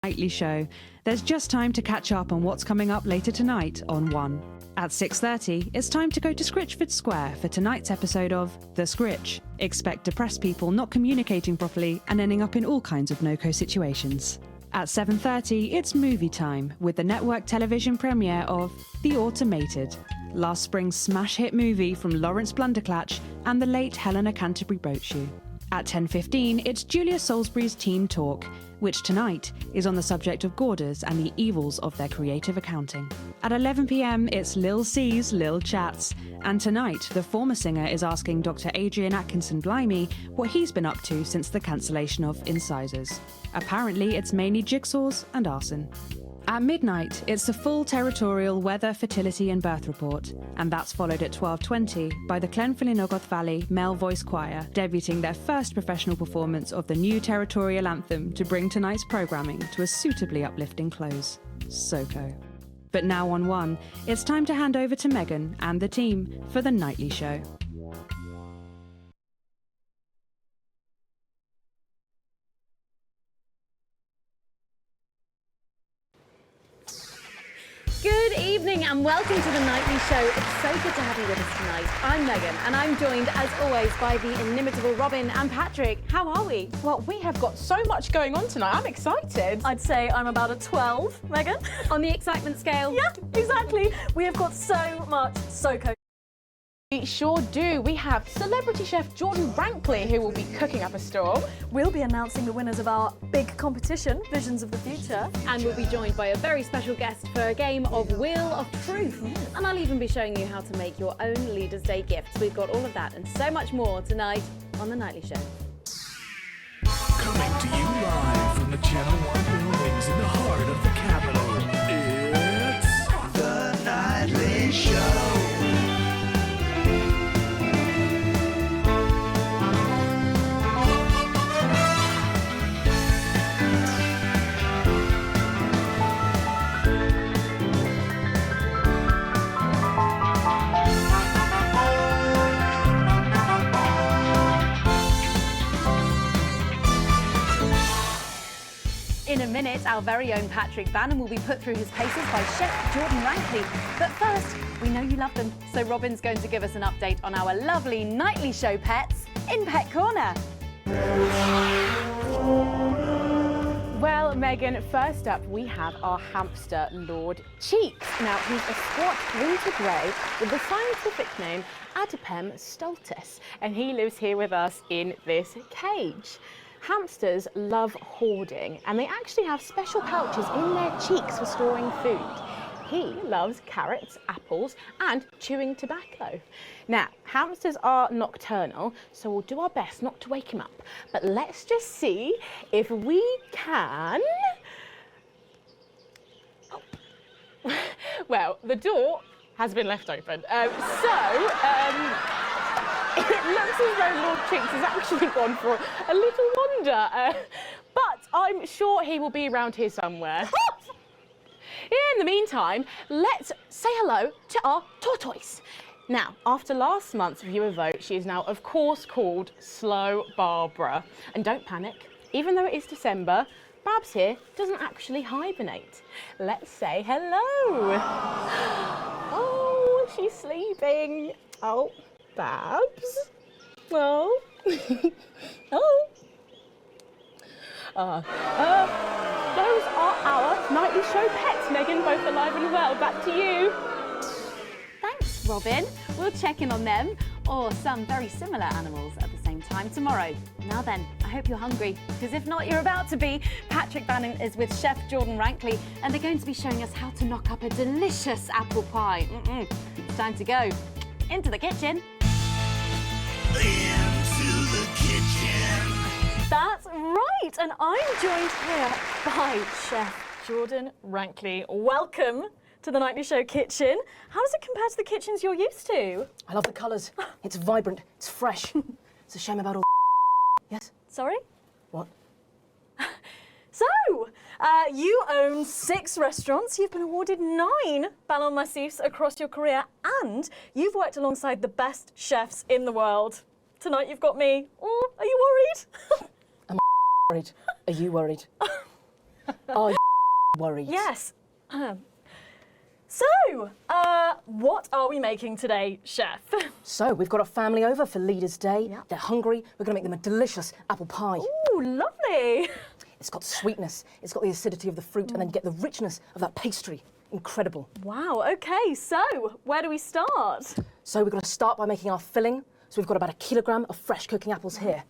Nightly show. There's just time to catch up on what's coming up later tonight on One. At 6:30, it's time to go to Scritchford Square for tonight's episode of The Scritch. Expect depressed people not communicating properly and ending up in all kinds of no-co situations. At 7:30, it's movie time with the network television premiere of The Automated, last spring's smash hit movie from Lawrence Blunderclatch and the late Helena Canterbury Boatshoe. At 10:15, it's Julia Salisbury's Team Talk, which tonight is on the subject of Gorders and the evils of their creative accounting. At 11 p.m, it's Lil C's Lil Chats, and tonight the former singer is asking Dr. Adrian Atkinson Blimey what he's been up to since the cancellation of Incisors. Apparently, it's mainly jigsaws and arson. At midnight, it's the full territorial weather, fertility and birth report, and that's followed at 12:20 by the Clenfillinogorth Valley Male Voice Choir, debuting their first professional performance of the new territorial anthem to bring tonight's programming to a suitably uplifting close. SoCo. But now on One, it's time to hand over to Megan and the team for the Nightly Show. Good evening and welcome to the Nightly Show. It's so good to have you with us tonight. I'm Megan and I'm joined as always by the inimitable Robin and Patrick. How are we? Well, we have got so much going on tonight. I'm excited. I'd say I'm about a 12, Megan. On the excitement scale? Yeah, exactly. We have got so much SoCo. We sure do. We have celebrity chef Jordan Rankley, who will be cooking up a storm. We'll be announcing the winners of our big competition, Visions of the Future. And we'll be joined by a very special guest for a game of Wheel of Truth. And I'll even be showing you how to make your own Leaders' Day gifts. We've got all of that and so much more tonight on The Nightly Show. Coming to you live from the Channel 1 buildings in the heart of the capital. It's The Nightly Show. In a minute, our very own Patrick Bannon will be put through his paces by Chef Jordan Rankley. But first, we know you love them, so Robin's going to give us an update on our lovely Nightly Show pets in Pet Corner. Well, Megan, first up we have our hamster, Lord Cheeks. Now, he's a squat winter grey with the scientific name Adipem stultus, and he lives here with us in this cage. Hamsters love hoarding, and they actually have special pouches in their cheeks for storing food. He loves carrots, apples, and chewing tobacco. Now, hamsters are nocturnal, so we'll do our best not to wake him up. But let's just see if we can... Oh. Well, the door has been left open. It looks as though Lord Cheeks has actually gone for a little wander, but I'm sure he will be around here somewhere. In the meantime, let's say hello to our tortoise. Now, after last month's viewer vote, she is now, of course, called Slow Barbara. And don't panic, even though it is December, Babs here doesn't actually hibernate. Let's say hello. Oh, she's sleeping. Oh. Babs? Oh. Oh. Those are our Nightly Show pets, Megan, both alive and well. Back to you. Thanks, Robin. We'll check in on them, or some very similar animals at the same time tomorrow. Now then, I hope you're hungry, because if not, you're about to be. Patrick Bannon is with Chef Jordan Rankley, and they're going to be showing us how to knock up a delicious apple pie. It's time to go into the kitchen. Into the kitchen. That's right, and I'm joined here by Chef Jordan Rankley. Welcome to the Nightly Show kitchen. How does it compare to the kitchens you're used to? I love the colours. It's vibrant. It's fresh. It's a shame about all Yes? Sorry? What? So, you own 6 restaurants, you've been awarded 9 Ballon Massifs across your career, and you've worked alongside the best chefs in the world. Tonight you've got me. Oh, are you worried? Am I worried? Are you worried? Are you worried? Yes. So, what are we making today, Chef? So, we've got a family over for Leaders' Day. Yeah. They're hungry. We're going to make them a delicious apple pie. Ooh, lovely. It's got sweetness, it's got the acidity of the fruit, and then you get the richness of that pastry. Incredible. Wow, okay, so where do we start? So we're going to start by making our filling. So we've got about 1 kilogram of fresh cooking apples here.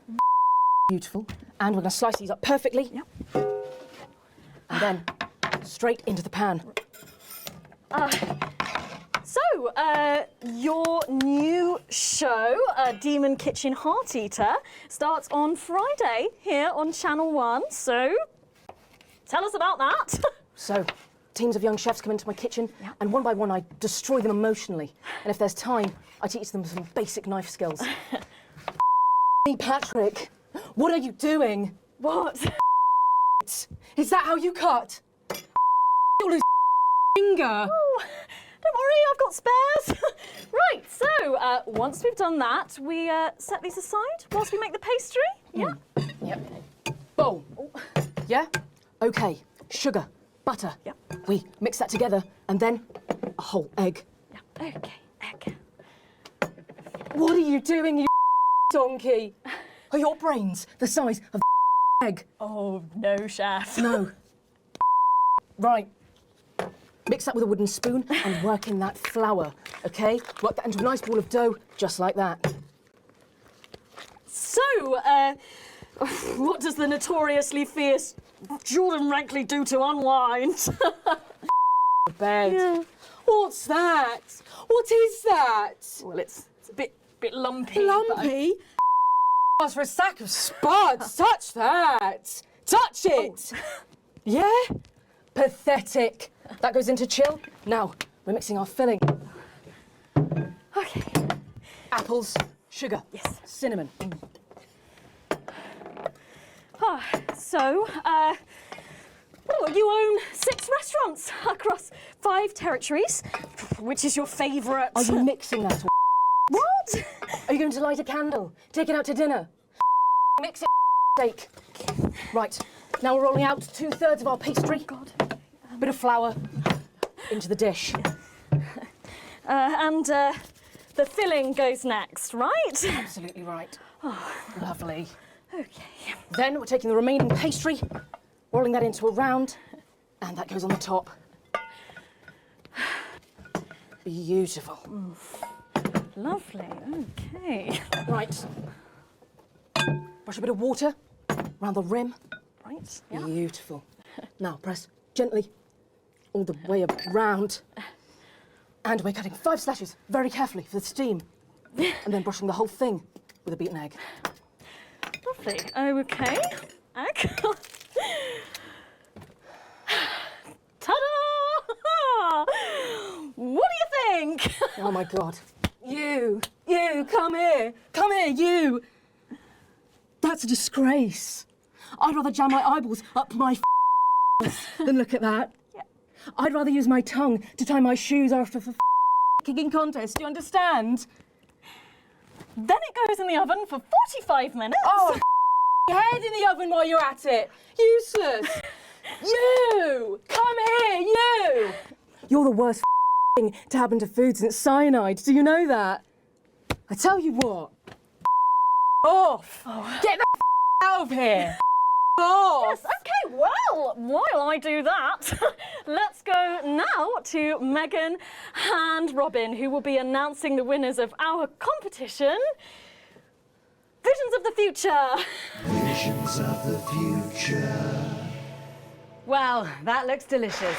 Beautiful. And we're going to slice these up perfectly. Yep. And then straight into the pan. So, your new show, Demon Kitchen Heart Eater, starts on Friday here on Channel 1. So, tell us about that. So, teams of young chefs come into my kitchen, and one by one I destroy them emotionally. And if there's time, I teach them some basic knife skills. Patrick, what are you doing? What? Is that how you cut? You'll lose finger. Oh, don't worry, I've got spares. Right, so once we've done that, we set these aside whilst we make the pastry. Yeah. Yep. Bowl. Yeah? Okay. Sugar, butter. Yep. We mix that together, and then a whole egg. Yeah. Okay, egg. What are you doing, you donkey? Are your brains the size of an egg? Oh, no, Chef. No. Right. Mix that with a wooden spoon and work in that flour, okay? Work that into a nice ball of dough, just like that. So, what does the notoriously fierce Jordan Rankley do to unwind? Bed. Yeah. What's that? What is that? Well, it's a bit lumpy. Lumpy? Ask for a sack of spuds. Touch that. Touch it. Yeah? Pathetic. That goes into chill. Now, we're mixing our filling. Okay. Apples, sugar, Yes. cinnamon. So, you own 6 restaurants across 5 territories. Which is your favourite? Are you mixing that? What? Are you going to light a candle? Take it out to dinner? Mix it, steak. Right, now we're rolling out 2/3 of our pastry. God. Bit of flour into the dish. And the filling goes next, right? Absolutely right. Lovely. Okay. Then we're taking the remaining pastry, rolling that into a round, and that goes on the top. Beautiful. Lovely. Okay. Right. Brush a bit of water around the rim. Right. Yeah. Beautiful. Now press gently all the way around. And we're cutting 5 slashes very carefully for the steam. And then brushing the whole thing with a beaten egg. Lovely. Okay. Egg. Ta-da! What do you think? Oh my God. You, come here, you. That's a disgrace. I'd rather jam my eyeballs up my than look at that. Yeah. I'd rather use my tongue to tie my shoes after a kicking contest. Do you understand? Then it goes in the oven for 45 minutes. Oh, head in the oven while you're at it. Useless. You, come here, you. You're the worst thing to happen to food since cyanide. Do you know that? I tell you what. Off. Get the out of here. Off. Yes, okay, well, while I do that, let's go now to Megan and Robin, who will be announcing the winners of our competition, Visions of the Future. Visions of the future. Well, that looks delicious.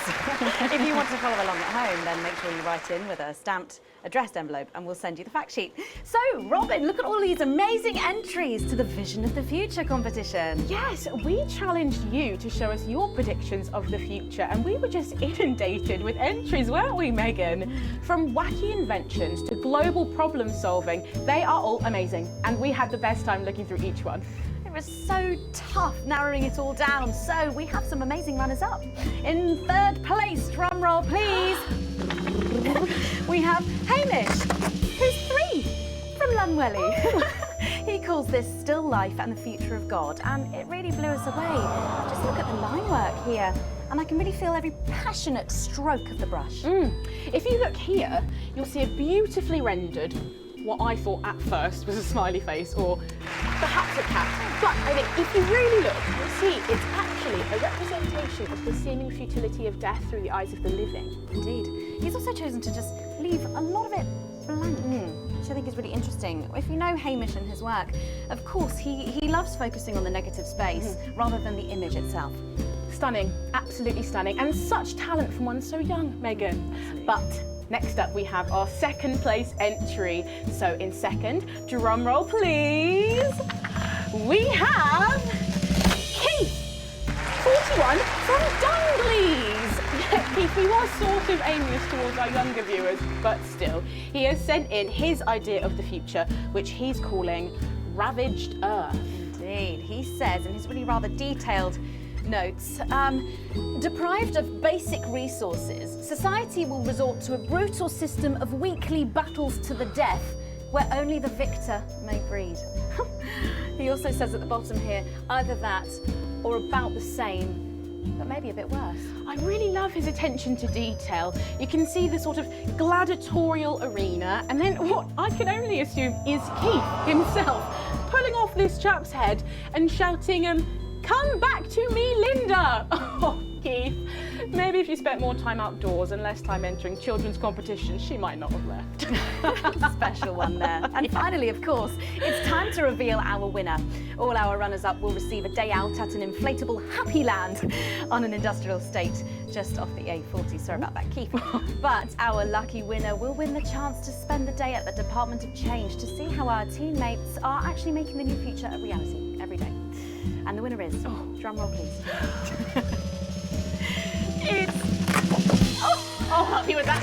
If you want to follow along at home, then make sure you write in with a stamped addressed envelope and we'll send you the fact sheet. So, Robin, look at all these amazing entries to the Vision of the Future competition. Yes, we challenged you to show us your predictions of the future, and we were just inundated with entries, weren't we, Megan? From wacky inventions to global problem solving, they are all amazing, and we had the best time looking through each one. It was so tough narrowing it all down, so we have some amazing runners-up. In 3rd place, drum roll please, we have Hamish, who's 3 from Lunwelly. He calls this still life and the future of God, and it really blew us away. Just look at the line work here, and I can really feel every passionate stroke of the brush. If you look here, you'll see a beautifully rendered, what I thought at first was a smiley face or perhaps a cat. But I think if you really look, you'll see it's actually a representation of the seeming futility of death through the eyes of the living. Indeed. He's also chosen to just leave a lot of it blank, which I think is really interesting. If you know Hamish and his work, of course, he loves focusing on the negative space rather than the image itself. Stunning, absolutely stunning, and such talent from one so young, Megan. But next up we have our second place entry. So in second, drum roll please, we have Keith, 41 from Dungley's. Keith, we were sort of aiming this towards our younger viewers, but still, he has sent in his idea of the future, which he's calling Ravaged Earth. Indeed. He says in his really rather detailed notes, deprived of basic resources, society will resort to a brutal system of weekly battles to the death where only the victor may breed. He also says at the bottom here, either that or about the same, but maybe a bit worse. I really love his attention to detail. You can see the sort of gladiatorial arena, and then what I can only assume is Keith himself pulling off this chap's head and shouting, "Come back to me, Linda!" Oh, Keith, maybe if you spent more time outdoors and less time entering children's competitions, she might not have left. Special one there. And finally, of course, it's time to reveal our winner. All our runners-up will receive a day out at an inflatable Happy Land on an industrial estate just off the A40. Sorry about that, Keith. But our lucky winner will win the chance to spend the day at the Department of Change to see how our teammates are actually making the new future a reality every day. And the winner is, drum roll please. I'll help you with that.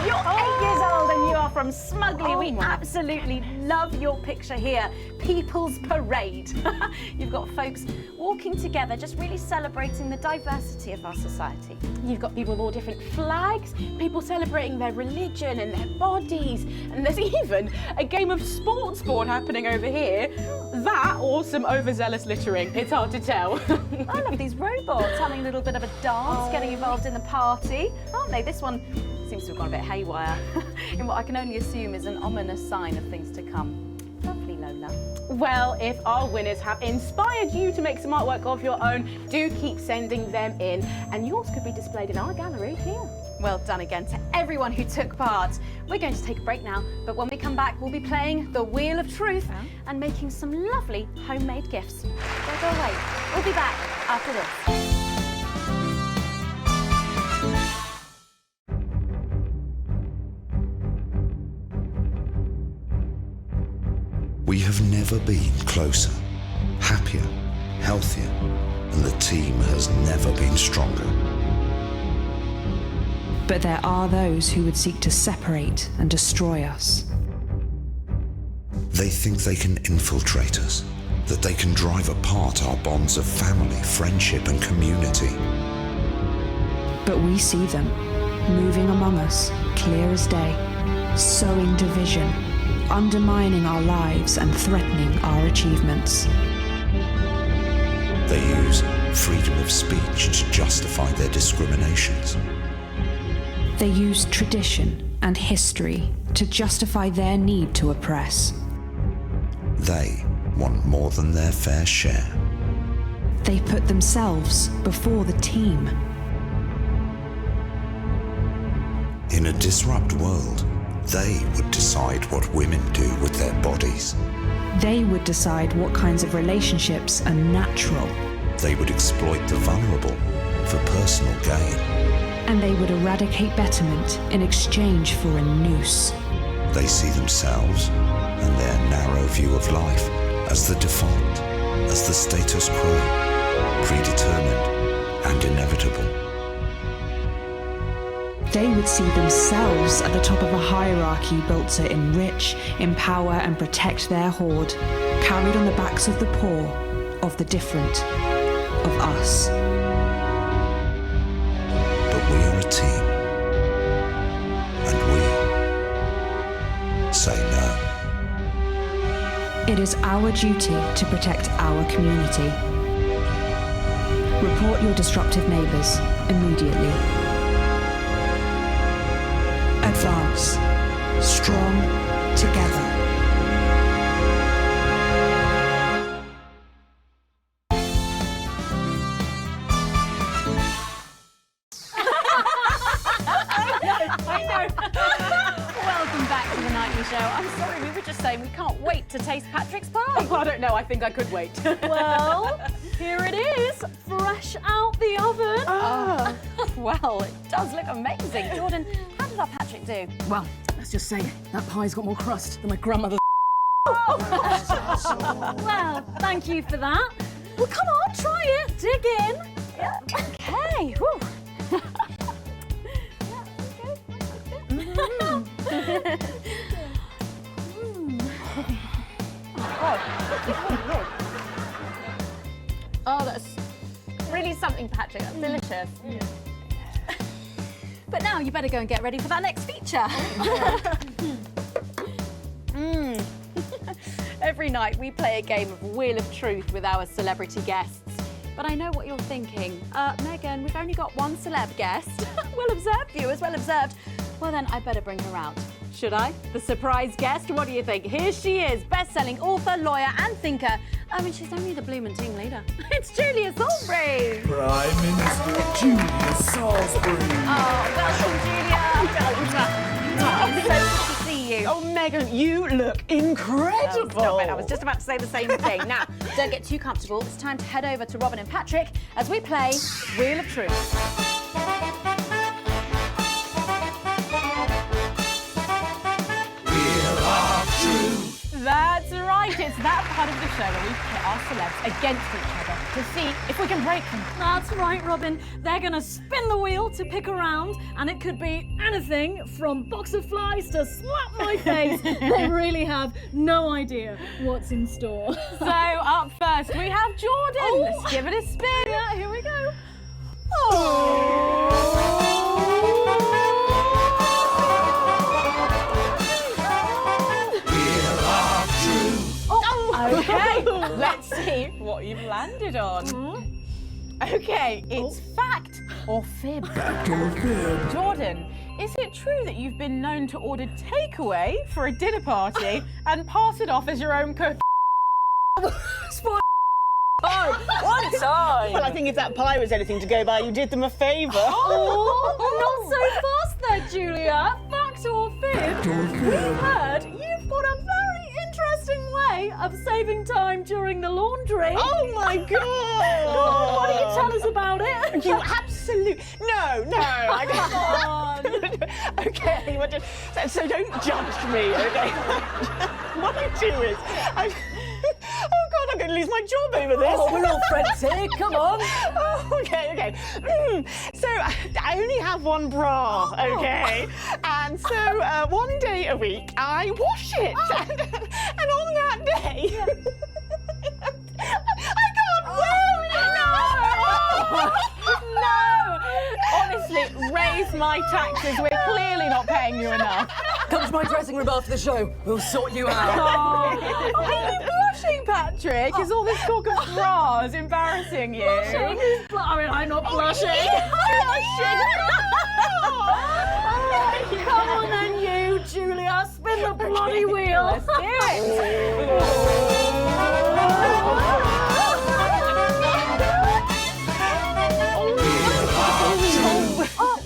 You're 8 years old and you are from Smugly. We absolutely love your picture here. People's Parade. You've got folks walking together, just really celebrating the diversity of our society. You've got people with all different flags, people celebrating their religion and their bodies, and there's even a game of sports board happening over here. That or some overzealous littering, it's hard to tell. I love these robots having a little bit of a dance, getting involved in the party, aren't they? This one seems to have gone a bit haywire in what I can only assume is an ominous sign of things to come. Lovely, Lola. Well, if our winners have inspired you to make some artwork of your own, do keep sending them in, and yours could be displayed in our gallery here. Well done again to everyone who took part. We're going to take a break now, but when we come back, we'll be playing the Wheel of Truth and making some lovely homemade gifts. Don't go away. We'll be back after this. We have never been closer, happier, healthier, and the team has never been stronger. But there are those who would seek to separate and destroy us. They think they can infiltrate us, that they can drive apart our bonds of family, friendship, and community. But we see them, moving among us, clear as day, sowing division, undermining our lives and threatening our achievements. They use freedom of speech to justify their discriminations. They use tradition and history to justify their need to oppress. They want more than their fair share. They put themselves before the team. In a disrupt world, they would decide what women do with their bodies. They would decide what kinds of relationships are natural. They would exploit the vulnerable for personal gain. And they would eradicate betterment in exchange for a noose. They see themselves and their narrow view of life as the default, as the status quo, predetermined and inevitable. They would see themselves at the top of a hierarchy built to enrich, empower and protect their horde, carried on the backs of the poor, of the different, of us. But we are a team, and we say no. It is our duty to protect our community. Report your disruptive neighbours immediately. Advance. Strong together. Welcome back to the nightly show. I'm sorry, we were just saying we can't wait to taste Patrick's pie. Oh, I don't know. I think I could wait. Well, here it is, fresh out the oven. Well, it does look amazing. Jordan, how did our Patrick do? Well, let's just say that pie's got more crust than my grandmother's. Well, thank you for that. Well, come on, try it. Dig in. Yeah. Okay. Whew. Oh, that's really something, Patrick. That's delicious. But now you better go and get ready for that next feature. Every night we play a game of Wheel of Truth with our celebrity guests. But I know what you're thinking. Megan, we've only got one celeb guest. Well observed, viewers, well observed. Well then, I better bring her out. Should I? The surprise guest? What do you think? Here she is, best-selling author, lawyer and thinker. I mean, she's only the bloomin' team leader. It's Julia Salisbury. Prime Minister Julia Salisbury. Oh, welcome, Julia. Oh, so good to see you. Oh, Megan, you look incredible. Stop it. I was just about to say the same thing. Now, don't get too comfortable. It's time to head over to Robin and Patrick as we play Wheel of Truth. That's right, it's that part of the show where we pit our celebs against each other to see if we can break them. That's right, Robin. They're going to spin the wheel to pick a round, and it could be anything from box of flies to slap my face. They really have no idea what's in store. So up first we have Jordan. Let's give it a spin. Yeah, here we go. Okay, let's see what you've landed on. Okay, it's fact or fib. Fact or fib? Jordan, is it true that you've been known to order takeaway for a dinner party and pass it off as your own cook? One time! Well, I think if that pie was anything to go by, you did them a favour. Not so fast there, Julia. Fact or fib? Fact or We fib? heard you've got a very interesting way of saving time during the laundry. Oh my God! Go on, why don't you tell us about it? You absolute no, I don't. Okay, so don't judge me, okay? What I do is, oh God, I'm going to lose my job over this. Oh, we're all friends here, come on. Oh, okay. So I only have one bra, okay? And so one day a week I wash it. And on that day, I can't wear it. No! Honestly, raise my taxes. We're clearly not paying you enough. Come to my dressing room after the show. We'll sort you out. Are you blushing, Patrick? Is all this talk of bras embarrassing you? I mean, I'm not blushing. Come on then, you, Julia. Spin the bloody wheel. Let's do it.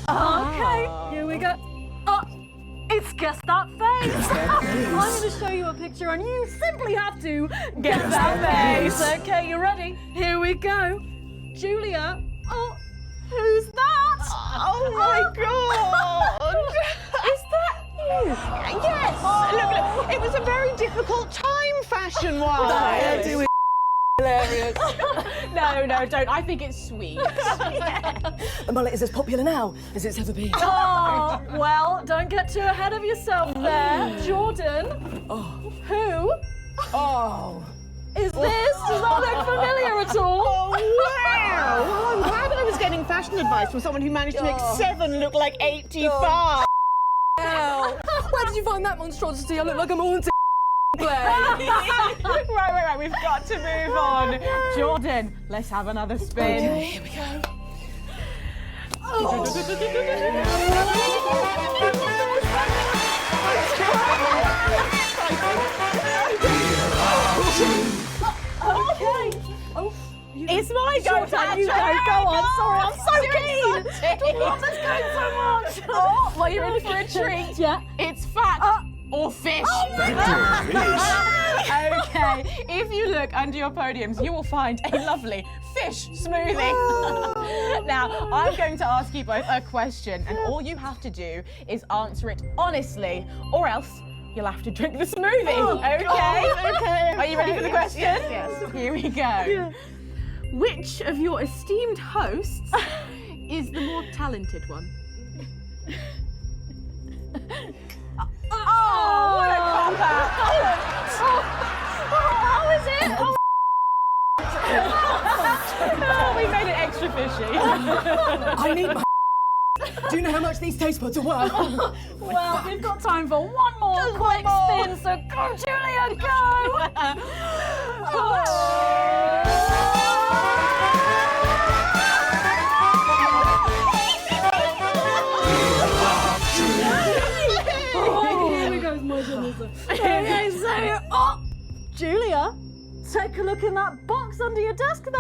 Okay, here we go. It's Guess That Face. I'm going to show you a picture and you simply have to guess that face. Okay, you ready? Here we go. Julia, who's that? Oh my God! Is that you? Yes! Look, it was a very difficult time fashion-wise. Hilarious. No, don't. I think it's sweet. The mullet is as popular now as it's ever been. Oh, well, don't get too ahead of yourself there. Jordan, who is this? Does that look familiar at all? Oh, wow! Well, I'm glad that I was getting fashion advice from someone who managed to make 7 look like 85. Where did you find that monstrosity? I look like I'm haunted. play. Right, we've got to move on. Jordan, let's have another spin. Okay, here we go. It's my go, Patrick. You go on. Sorry, I'm so keen. Let's go so much. Oh, well, you're in for a treat. Yeah. It's fat or fish. Okay, if you look under your podiums, you will find a lovely fish smoothie. Now, I'm going to ask you both a question, and all you have to do is answer it honestly, or else you'll have to drink the smoothie. Okay? Are you ready for the question? Yes. Here we go. Yeah. Which of your esteemed hosts is the more talented one? Oh, what a cop-out. How is it? Oh, we made it extra fishy. I need my Do you know how much these taste buds are worth? Well, we've got time for one more quick spin, so go, Julia, go! Here we go, my goodness. Okay, so, Julia, take a look in that box under your desk there.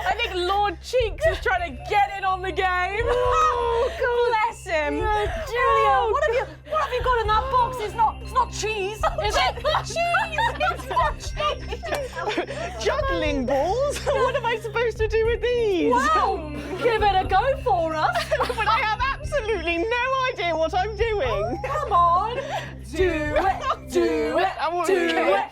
I think Lord Cheeks is trying to get in on the game. Bless him. Julia, what have you got in that box? It's not cheese, is it? It's not cheese. Juggling balls? What am I supposed to do with these? Well, give it a go for us. But I have absolutely no idea what I'm doing. Come on. Do it. I won't do it.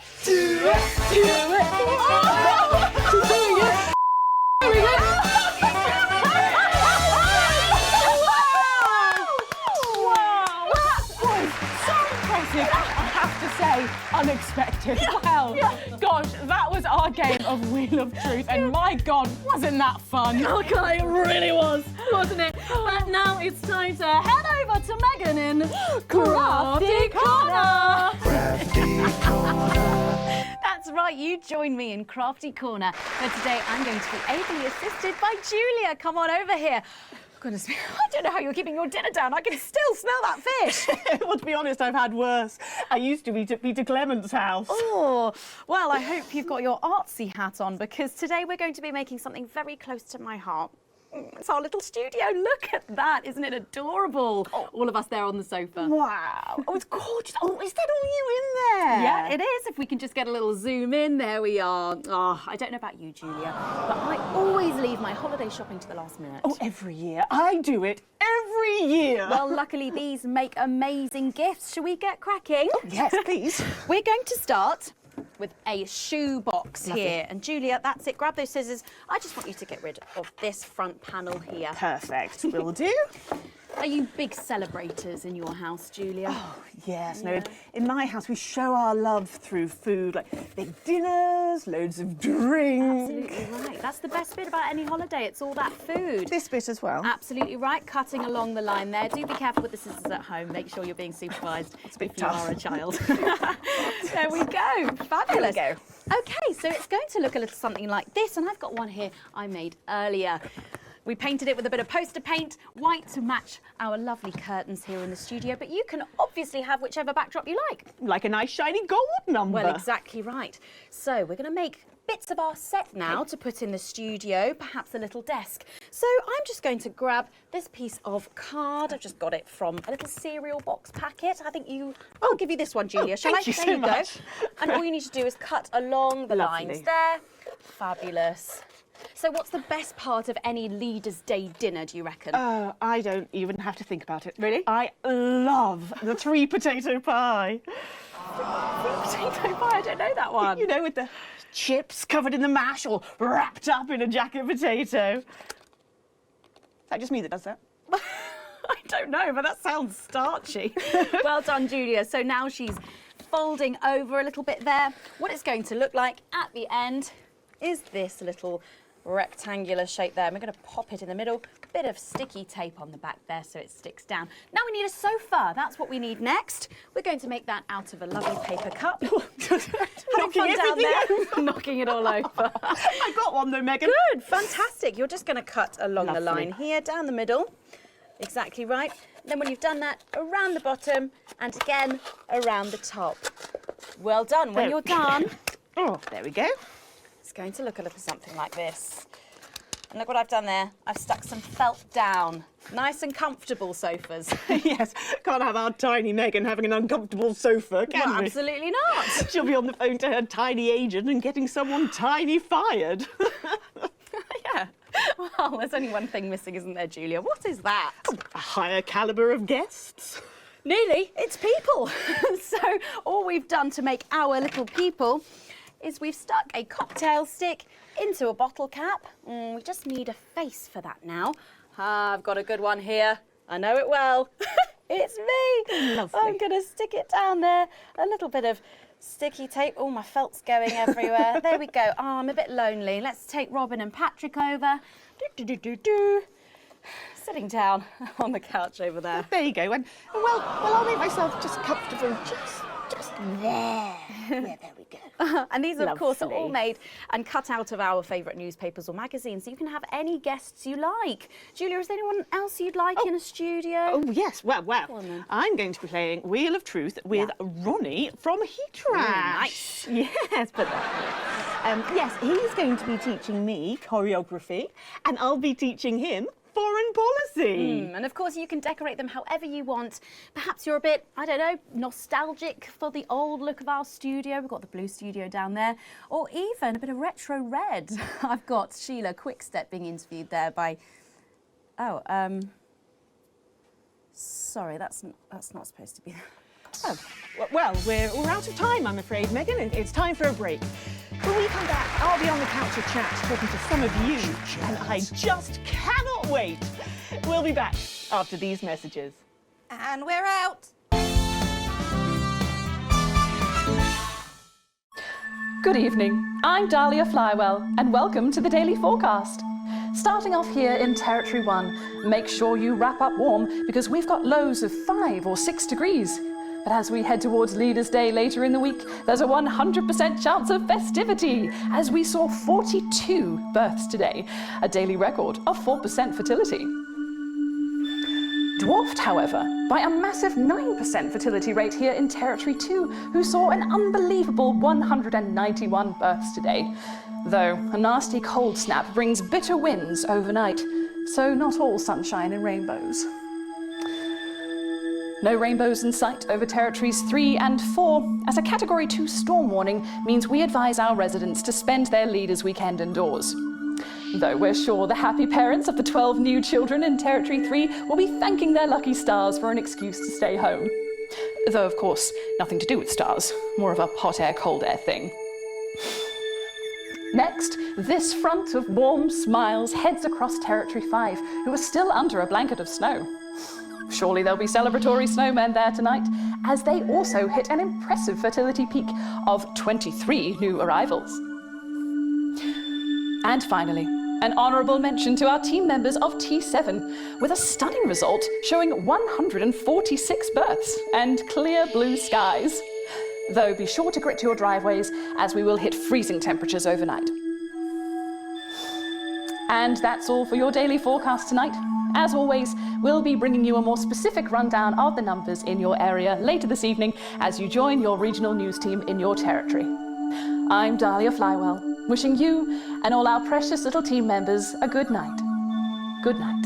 Unexpected. Wow. Gosh, that was our game of Wheel of Truth, and my God, wasn't that fun? Okay, it really was, wasn't it? But now it's time to head over to Megan in Crafty Corner. That's right, you join me in Crafty Corner. But today I'm going to be ably assisted by Julia. Come on over here. Goodness me, I don't know how you're keeping your dinner down. I can still smell that fish. Well, to be honest, I've had worse. I used to eat at Peter Clement's house. Oh, well, I hope you've got your artsy hat on, because today we're going to be making something very close to my heart. It's our little studio. Look at that. Isn't it adorable? All of us there on the sofa. Wow. Oh, it's gorgeous. Oh, is that all you in there? Yeah, it is. If we can just get a little zoom in, there we are. Oh, I don't know about you, Julia, but I always leave my holiday shopping to the last minute. Oh, every year. I do it every year. Well, luckily these make amazing gifts. Shall we get cracking? Oh, yes, please. We're going to start with a shoe box here. And Julia, that's it. Grab those scissors. I just want you to get rid of this front panel here. Perfect. Will do. Are you big celebrators in your house, Julia? Oh, yes. No, in my house, we show our love through food, like big dinners, loads of drinks. Absolutely right. That's the best bit about any holiday. It's all that food. This bit as well. Absolutely right. Cutting along the line there. Do be careful with the scissors at home. Make sure you're being supervised It's a bit if you tough. are a child. There we go. Fabulous. There we go. Okay, so it's going to look a little something like this, and I've got one here I made earlier. We painted it with a bit of poster paint, white to match our lovely curtains here in the studio, but you can obviously have whichever backdrop you like. Like a nice shiny gold number. Well, exactly right. So we're going to make bits of our set now to put in the studio, perhaps a little desk. So I'm just going to grab this piece of card. I've just got it from a little cereal box packet. I think I'll give you this one, Julia. Shall I? Thank you There so you much. go. And all you need to do is cut along the Lovely. lines there. Fabulous. So what's the best part of any Leaders' Day dinner, do you reckon? I don't even have to think about it. Really? I love the 3 potato pie. 3 potato pie, I don't know that one. You know, with the chips covered in the mash, all wrapped up in a jacket potato. Is that just me that does that? I don't know, but that sounds starchy. Well done, Julia. So now she's folding over a little bit there. What it's going to look like at the end is this little rectangular shape there. And we're going to pop it in the middle. Bit of sticky tape on the back there so it sticks down. Now we need a sofa. That's what we need next. We're going to make that out of a lovely paper cup. Having fun down there, knocking it all over. I got one though, Megan. Good, fantastic. You're just going to cut along the line here, down the middle. Exactly right. Then when you've done that, around the bottom and again around the top. Well done. When you're done, Oh, there we go. it's going to look a little something like this. And look what I've done there. I've stuck some felt down. Nice and comfortable sofas. Yes, can't have our tiny Megan having an uncomfortable sofa, can Well, we? absolutely not. She'll be on the phone to her tiny agent and getting someone tiny fired. Yeah. Well, there's only one thing missing, isn't there, Julia? What is that? A higher calibre of guests. Nearly. It's people. So all we've done to make our little people is we've stuck a cocktail stick into a bottle cap. We just need a face for that now. I've got a good one here. I know it well. It's me. Lovely. I'm going to stick it down there. A little bit of sticky tape. Oh, my felt's going everywhere. There we go. Oh, I'm a bit lonely. Let's take Robin and Patrick over. Sitting down on the couch over there. There you go. And well, I'll make myself just comfortable, just there. Yeah, there we go. And these, of course, are all Lovely. made and cut out of our favourite newspapers or magazines, so you can have any guests you like. Julia, is there anyone else you'd like in a studio? Oh, yes. Well, on then. I'm going to be playing Wheel of Truth with Ronnie from Heatrash. Nice. Yes, but yes, he's going to be teaching me choreography, and I'll be teaching him foreign policy. And of course, you can decorate them however you want. Perhaps you're a bit, I don't know, nostalgic for the old look of our studio. We've got the blue studio down there, or even a bit of retro red. I've got Sheila Quickstep being interviewed there by, sorry, that's not supposed to be. Oh, well, we're out of time, I'm afraid, Megan. It's time for a break. When we come back, I'll be on the couch of chat talking to some of you, and I just cannot wait. We'll be back after these messages. And we're out. Good evening, I'm Dahlia Flywell, and welcome to the Daily Forecast. Starting off here in Territory 1, make sure you wrap up warm because we've got lows of 5 or 6 degrees. But as we head towards Leaders' Day later in the week, there's a 100% chance of festivity, as we saw 42 births today, a daily record of 4% fertility. Dwarfed, however, by a massive 9% fertility rate here in Territory 2, who saw an unbelievable 191 births today. Though a nasty cold snap brings bitter winds overnight, so not all sunshine and rainbows. No rainbows in sight over Territories 3 and 4, as a Category 2 storm warning means we advise our residents to spend their Leaders' Weekend indoors. Though we're sure the happy parents of the 12 new children in Territory 3 will be thanking their lucky stars for an excuse to stay home. Though, of course, nothing to do with stars, more of a hot air, cold air thing. Next, this front of warm smiles heads across Territory 5, who are still under a blanket of snow. Surely there'll be celebratory snowmen there tonight, as they also hit an impressive fertility peak of 23 new arrivals. And finally, an honourable mention to our team members of T7, with a stunning result showing 146 births and clear blue skies. Though be sure to grit your driveways, as we will hit freezing temperatures overnight. And that's all for your daily forecast tonight. As always, we'll be bringing you a more specific rundown of the numbers in your area later this evening as you join your regional news team in your territory. I'm Dahlia Flywell, wishing you and all our precious little team members a good night. Good night.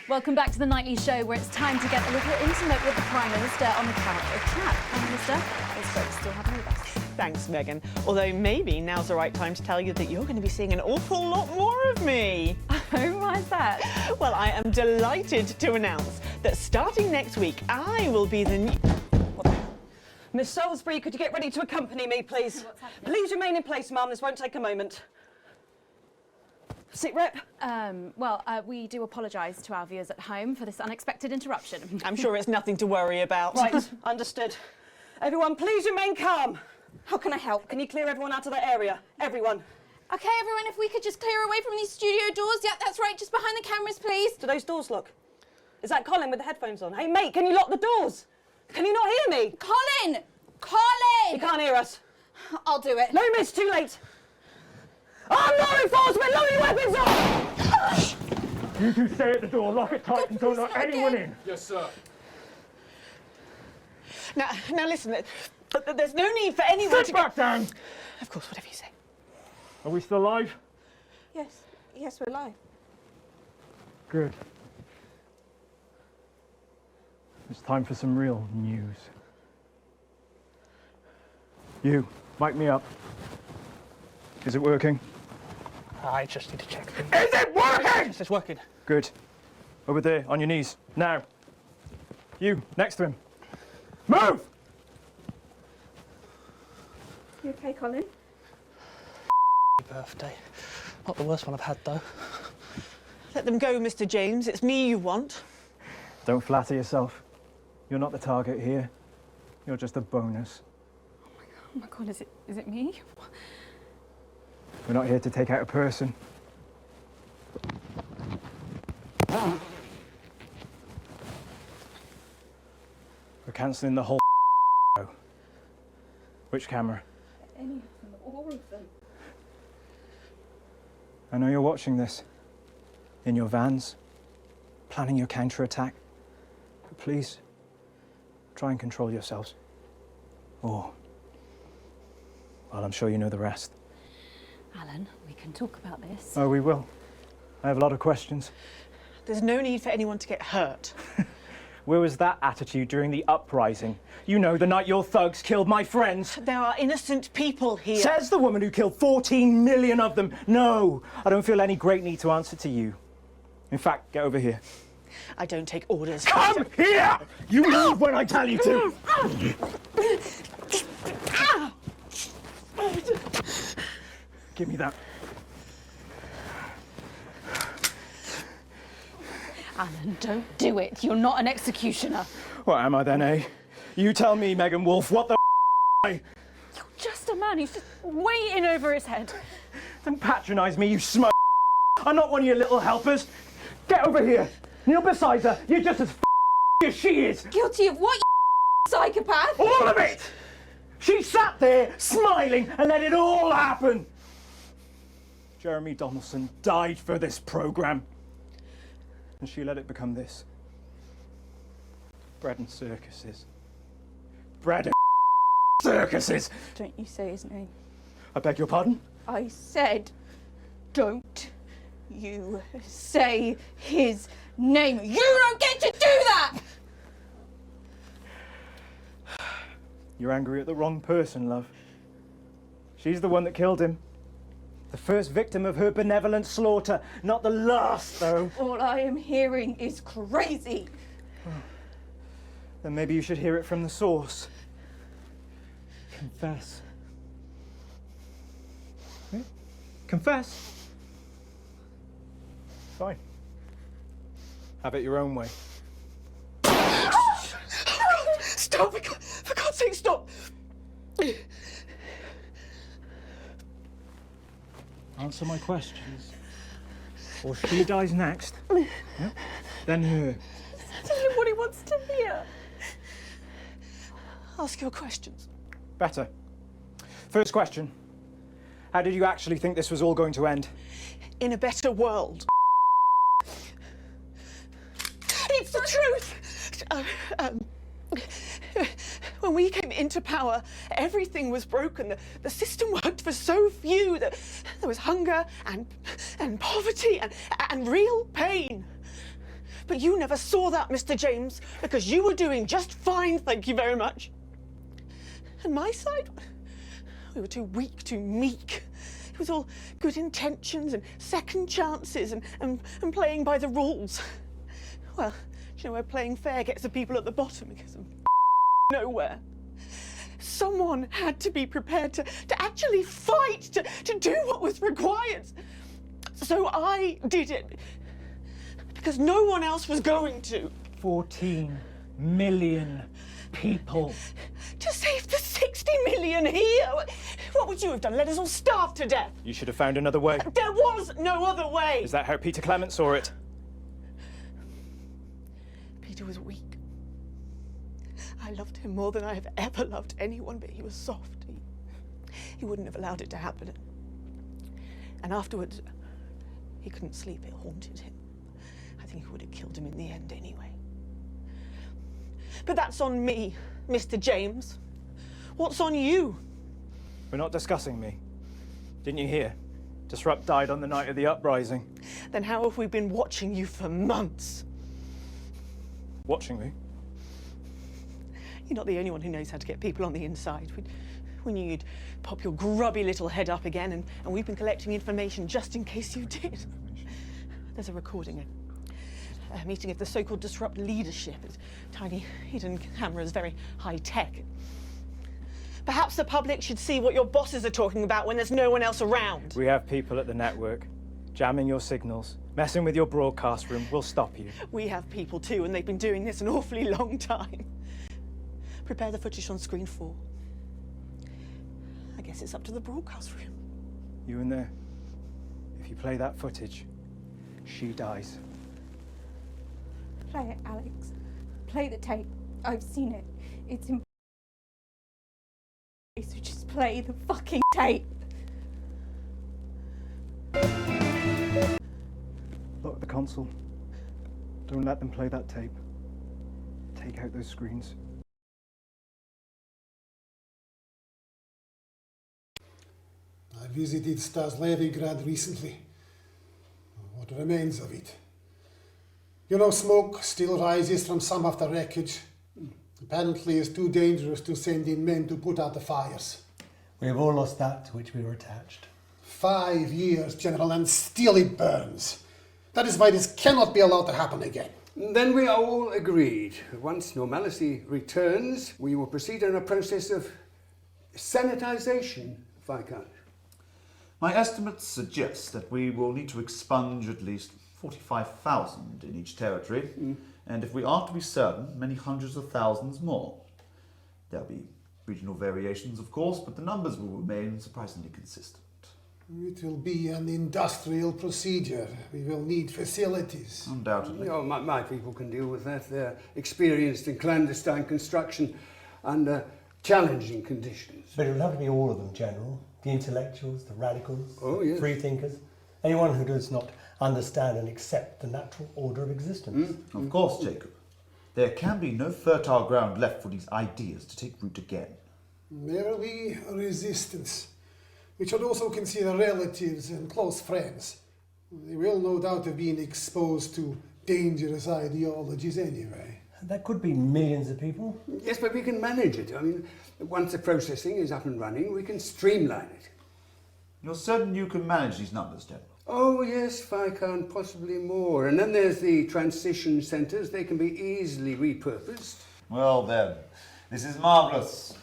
Welcome back to the nightly show, where it's time to get a little intimate with the Prime Minister on the couch of chat. Prime Minister, it's great to still have you with us. Thanks, Megan. Although maybe now's the right time to tell you that you're going to be seeing an awful lot more of me. Oh, why is that? Well, I am delighted to announce that starting next week, I will be the new... Miss Salisbury, could you get ready to accompany me, please? Please remain in place, ma'am. This won't take a moment. Sit rep. We do apologise to our viewers at home for this unexpected interruption. I'm sure it's nothing to worry about. Right, understood. Everyone, please remain calm. How can I help? Can you clear everyone out of that area? Everyone. Okay, everyone, if we could just clear away from these studio doors. Yeah, that's right, just behind the cameras, please. Do those doors look? Is that Colin with the headphones on? Hey, mate, can you lock the doors? Can you not hear me? Colin! Colin! You can't hear us. I'll do it. No, miss, too late. I'm law enforcement! Load your weapons up! You two stay at the door, lock it tight, and don't let anyone in. Yes, sir. Now listen, there's no need for anyone to Sit back down! Of course, whatever you say. Are we still live? Yes, we're live. Good. It's time for some real news. You, mic me up. Is it working? I just need to check. Is it working? Yes, it's working. Good. Over there, on your knees. Now. You, next to him. Move! You okay, Colin? Birthday. Not the worst one I've had, though. Let them go, Mr. James. It's me you want. Don't flatter yourself. You're not the target here. You're just a bonus. Oh my God, is it me? We're not here to take out a person. We're cancelling the whole show. Which camera? Any of them, all of them. I know you're watching this. In your vans. Planning your counter-attack. But please, try and control yourselves. Or, well, I'm sure you know the rest. Alan, we can talk about this. Oh, we will. I have a lot of questions. There's no need for anyone to get hurt. Where was that attitude during the uprising? You know, the night your thugs killed my friends. There are innocent people here. Says the woman who killed 14 million of them. No, I don't feel any great need to answer to you. In fact, get over here. I don't take orders. Come here! You move when I tell you to! Give me that. Alan, don't do it. You're not an executioner. What am I then, eh? You tell me, Megan Wolf, what the You're just a man who's just way in over his head. Don't patronise me, you smoke. I'm not one of your little helpers. Get over here. Kneel beside her. You're just as as she is. Guilty of what, you psychopath? All of it! She sat there, smiling, and let it all happen. Jeremy Donaldson died for this programme. And she let it become this. Bread and circuses. Bread and circuses! Don't you say his name. I beg your pardon? I said, don't you say his name. You don't get to do that! You're angry at the wrong person, love. She's the one that killed him. The first victim of her benevolent slaughter, not the last, though. All I am hearing is crazy. Then maybe you should hear it from the source. Confess. Eh? Confess. Fine. Have it your own way. Stop! For God's sake, stop! Answer my questions. Or she dies next. Yeah? Then her. Tell him what he wants to hear. Ask your questions. Better. First question. How did you actually think this was all going to end? In a better world. It's the truth! When we came into power, everything was broken. The system worked for so few. There was hunger and poverty and real pain. But you never saw that, Mr. James, because you were doing just fine, thank you very much. And my side, we were too weak, too meek. It was all good intentions and second chances and playing by the rules. Well, do you know where playing fair gets the people at the bottom? Because of nowhere. Someone had to be prepared to actually fight, to do what was required. So I did it because no one else was going to. 14 million people. To save the 60 million here. What would you have done? Let us all starve to death? You should have found another way. There was no other way. Is that how Peter Clement saw it? Peter was weak. I loved him more than I have ever loved anyone, but he was soft. He wouldn't have allowed it to happen. And afterwards, he couldn't sleep. It haunted him. I think he would have killed him in the end anyway. But that's on me, Mr. James. What's on you? We're not discussing me. Didn't you hear? Disrupt died on the night of the uprising. Then how have we been watching you for months? Watching me? You're not the only one who knows how to get people on the inside. We knew you'd pop your grubby little head up again, and we've been collecting information just in case you did. There's a recording, a meeting of the so-called Disrupt leadership. It's tiny hidden cameras, very high-tech. Perhaps the public should see what your bosses are talking about when there's no one else around. We have people at the network jamming your signals, messing with your broadcast room. We'll stop you. We have people too, and they've been doing this an awfully long time. Prepare the footage on screen 4. I guess it's up to the broadcast room. You in there? If you play that footage, she dies. Play it, Alex. Play the tape. I've seen it. It's important. So just play the fucking tape. Lock the console. Don't let them play that tape. Take out those screens. I visited Stas-Leningrad recently. What remains of it? You know, smoke still rises from some of the wreckage. Apparently it's too dangerous to send in men to put out the fires. We have all lost that to which we were attached. 5 years, General, and still it burns. That is why this cannot be allowed to happen again. Then we are all agreed. Once normality returns, we will proceed in a process of sanitization, Viscount. My estimates suggest that we will need to expunge at least 45,000 in each territory, and if we are to be certain, many hundreds of thousands more. There'll be regional variations, of course, but the numbers will remain surprisingly consistent. It will be an industrial procedure. We will need facilities. Undoubtedly. Oh, my people can deal with that. They're experienced in clandestine construction under challenging conditions. But it will have to be all of them, General. The intellectuals, the radicals, yes. free thinkers, anyone who does not understand and accept the natural order of existence. Of course, Jacob. There can be no fertile ground left for these ideas to take root again. There will be resistance. We should also consider relatives and close friends. They will no doubt have been exposed to dangerous ideologies anyway. That could be millions of people. Yes, but we can manage it. I mean, once the processing is up and running, we can streamline it. You're certain you can manage these numbers, General? Oh, yes, Viscount, possibly more. And then there's the transition centres. They can be easily repurposed. Well, then, this is marvellous.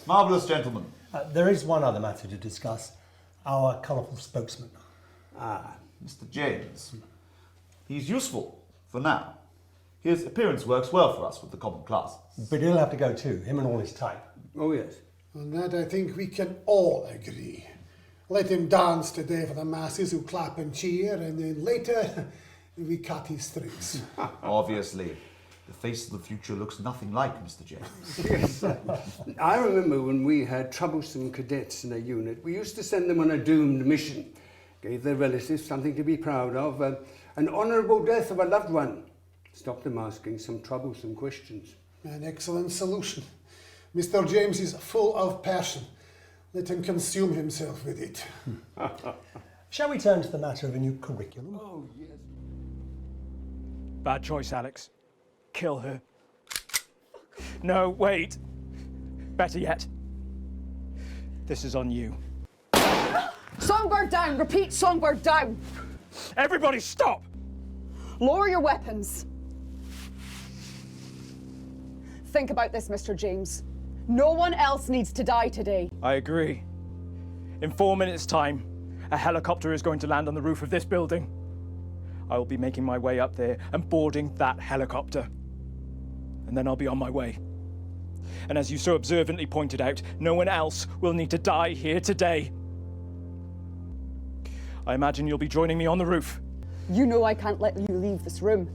Marvellous, gentlemen. There is one other matter to discuss. Our colourful spokesman. Mr. James. He's useful, for now. His appearance works well for us with the common classes. But he'll have to go too, him and all his type. Oh, yes. On that I think we can all agree. Let him dance today for the masses who clap and cheer, and then later we cut his strings. Obviously. The face of the future looks nothing like Mr. James. Yes. I remember when we had troublesome cadets in a unit, we used to send them on a doomed mission. Gave their relatives something to be proud of, an honourable death of a loved one. Stopped them asking some troublesome questions. An excellent solution. Mr. James is full of passion. Let him consume himself with it. Shall we turn to the matter of a new curriculum? Oh, yes. Bad choice, Alex. Kill her. No, wait. Better yet. This is on you. Songbird down! Repeat, songbird down! Everybody stop! Lower your weapons. Think about this, Mr. James. No one else needs to die today. I agree. In 4 minutes' time, A helicopter is going to land on the roof of this building. I will be making my way up there and boarding that helicopter. And then I'll be on my way. And as you so observantly pointed out, no one else will need to die here today. I imagine you'll be joining me on the roof. You know I can't let you leave this room.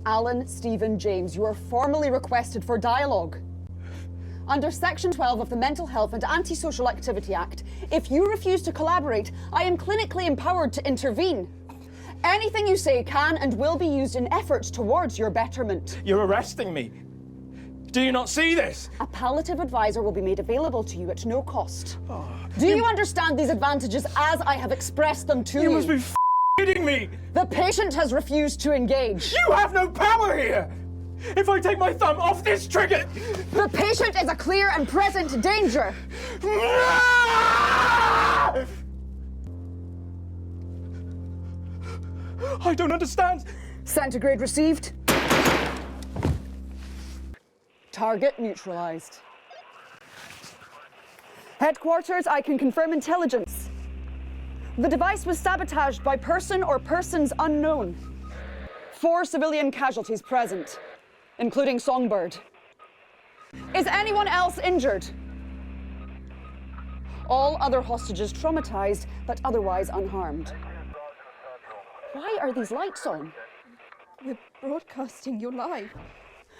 Alan Stephen James, you are formally requested for dialogue. Under Section 12 of the Mental Health and Antisocial Activity Act, if you refuse to collaborate, I am clinically empowered to intervene. Anything you say can and will be used in efforts towards your betterment. You're arresting me. Do you not see this? A palliative advisor will be made available to you at no cost. Do you understand these advantages as I have expressed them to you? You must be kidding me! The patient has refused to engage. You have no power here! If I take my thumb off this trigger... The patient is a clear and present danger! I don't understand. Centigrade received. Target neutralized. Headquarters, I can confirm intelligence. The device was sabotaged by person or persons unknown. 4 civilian casualties present, including Songbird. Is anyone else injured? All other hostages traumatized, but otherwise unharmed. Why are these lights on? We're broadcasting you live.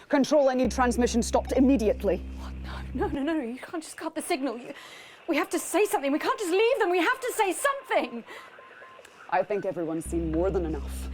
Control, I need transmission stopped immediately. What? No, you can't just cut the signal. We have to say something. We can't just leave them. We have to say something. I think everyone's seen more than enough.